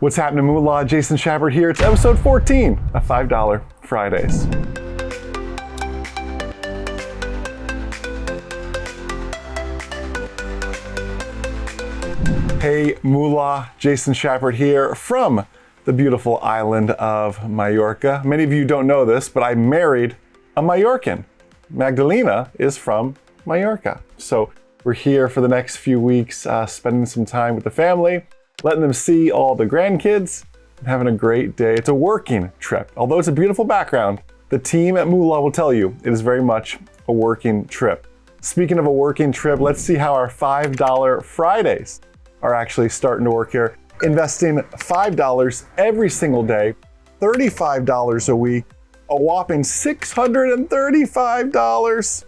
What's happening, Moola? Jason Shepard here. It's episode 14 of $5 Fridays. Hey, Moola, Jason Shepard here from the beautiful island of Mallorca. Many of you don't know this, but I married a Mallorcan. Magdalena is from Mallorca. So we're here for the next few weeks, spending some time with the family, letting them see all the grandkids, and having a great day. It's a working trip. Although it's a beautiful background, the team at Moola will tell you it is very much a working trip. Speaking of a working trip, let's see how our $5 Fridays are actually starting to work here. Investing $5 every single day, $35 a week, a whopping $635.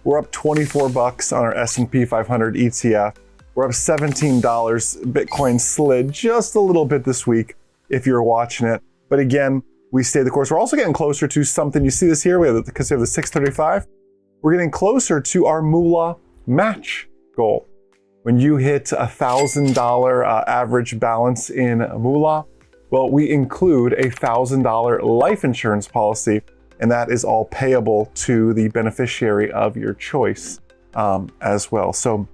We're up 24 bucks on our S&P 500 ETF. We're up $17. Bitcoin slid just a little bit this week if you're watching it. But again, we stay the course. We're also getting closer to something. You see this here, because we have the 635. We're getting closer to our Moola match goal. When you hit $1,000 average balance in Moola, well, we include a $1,000 life insurance policy, and that is all payable to the beneficiary of your choice as well. So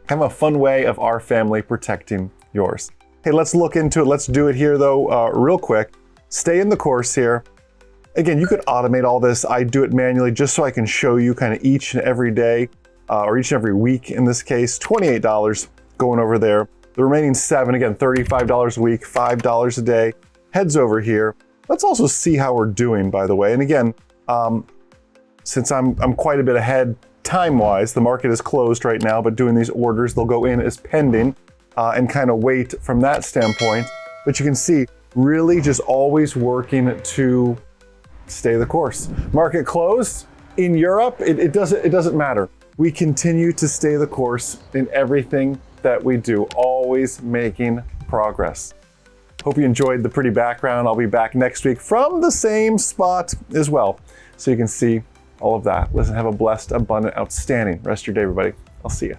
kind of a fun way of our family protecting yours. Hey, let's look into it. Let's do it here though, real quick. Stay in the course here. Again, you could automate all this. I do it manually just so I can show you kind of each and every day, or each and every week in this case. $28 going over there. The remaining $7, again, $35 a week, $5 a day, heads over here. Let's also see how we're doing, by the way. And again, since I'm quite a bit ahead time-wise, the market is closed right now, but doing these orders, they'll go in as pending and kind of wait from that standpoint. But you can see, really just always working to stay the course. Market closed in Europe, it doesn't matter. We continue to stay the course in everything that we do, always making progress. Hope you enjoyed the pretty background. I'll be back next week from the same spot as well, so you can see all of that. Listen, have a blessed, abundant, outstanding rest of your day, everybody. I'll see you.